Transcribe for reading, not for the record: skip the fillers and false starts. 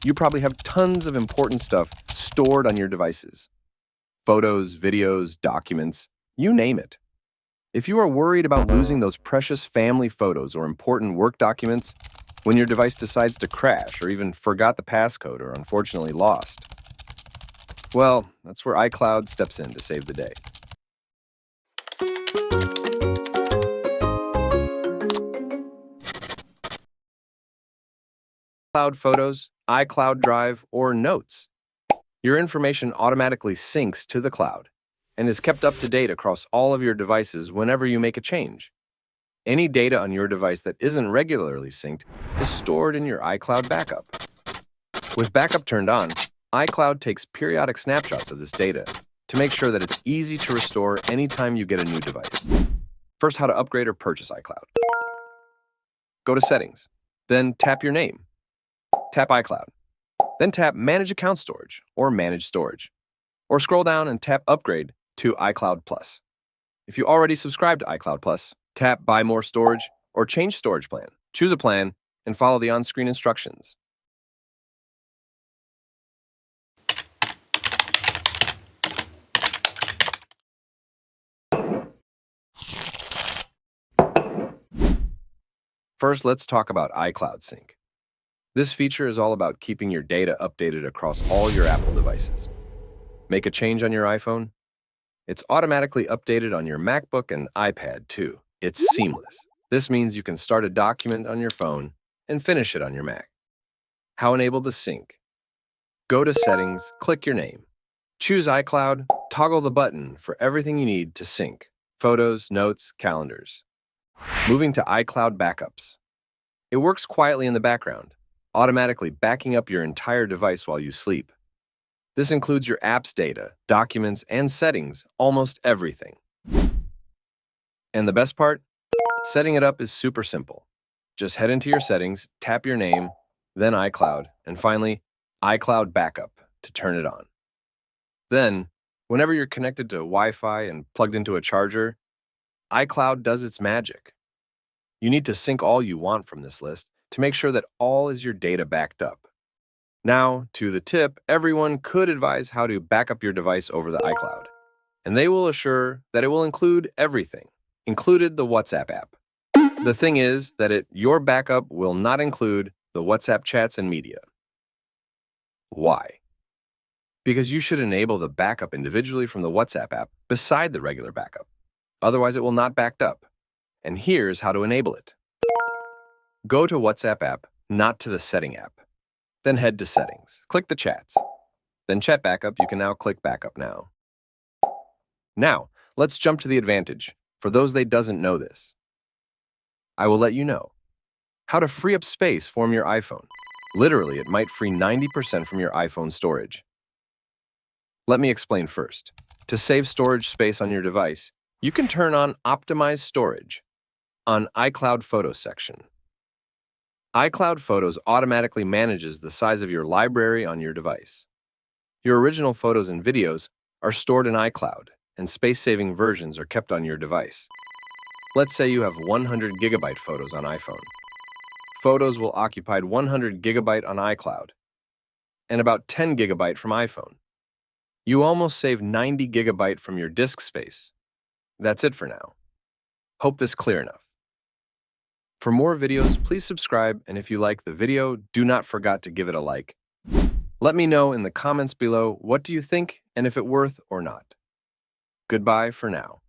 you probably have tons of important stuff stored on your devices. Photos, videos, documents, you name it. If you are worried about losing those precious family photos or important work documents, when your device decides to crash or even forgot the passcode or unfortunately lost, well, that's where iCloud steps in to save the day. Cloud Photos, iCloud Drive, or Notes. Your information automatically syncs to the cloud and is kept up to date across all of your devices whenever you make a change. Any data on your device that isn't regularly synced is stored in your iCloud backup. With backup turned on, iCloud takes periodic snapshots of this data to make sure that it's easy to restore anytime you get a new device. First, how to upgrade or purchase iCloud. Go to Settings, then tap your name. Tap iCloud. Then tap Manage Account Storage or Manage Storage. Or scroll down and tap Upgrade to iCloud Plus. If you already subscribe to iCloud Plus, tap Buy More Storage or Change Storage Plan. Choose a plan and follow the on-screen instructions. First, let's talk about iCloud Sync. This feature is all about keeping your data updated across all your Apple devices. Make a change on your iPhone? It's automatically updated on your MacBook and iPad too. It's seamless. This means you can start a document on your phone and finish it on your Mac. How enable the sync? Go to Settings, click your name. Choose iCloud, toggle the button for everything you need to sync: photos, notes, calendars. Moving to iCloud Backups. It works quietly in the background, automatically backing up your entire device while you sleep. This includes your app's data, documents, and settings, almost everything. And the best part? Setting it up is super simple. Just head into your settings, tap your name, then iCloud, and finally, iCloud Backup to turn it on. Then, whenever you're connected to Wi-Fi and plugged into a charger, iCloud does its magic. You need to sync all you want from this list to make sure that all is your data backed up. Now, to the tip, everyone could advise how to back up your device over the iCloud, and they will assure that it will include everything, included the WhatsApp app. The thing is that your backup will not include the WhatsApp chats and media. Why? Because you should enable the backup individually from the WhatsApp app beside the regular backup. Otherwise, it will not backed up. And here's how to enable it. Go to WhatsApp app, not to the Setting app. Then head to Settings. Click the Chats. Then Chat Backup, you can now click Backup Now. Now, let's jump to the advantage, for those that doesn't know this. I will let you know how to free up space from your iPhone. Literally, it might free 90% from your iPhone storage. Let me explain first. To save storage space on your device, you can turn on Optimize Storage on iCloud Photos section. iCloud Photos automatically manages the size of your library on your device. Your original photos and videos are stored in iCloud, and space-saving versions are kept on your device. Let's say you have 100 gigabyte photos on iPhone. Photos will occupy 100 gigabyte on iCloud, and about 10 gigabyte from iPhone. You almost save 90 gigabyte from your disk space. That's it for now. Hope this clear enough. For more videos, please subscribe, and if you like the video, do not forget to give it a like. Let me know in the comments below what do you think and if it's worth or not. Goodbye for now.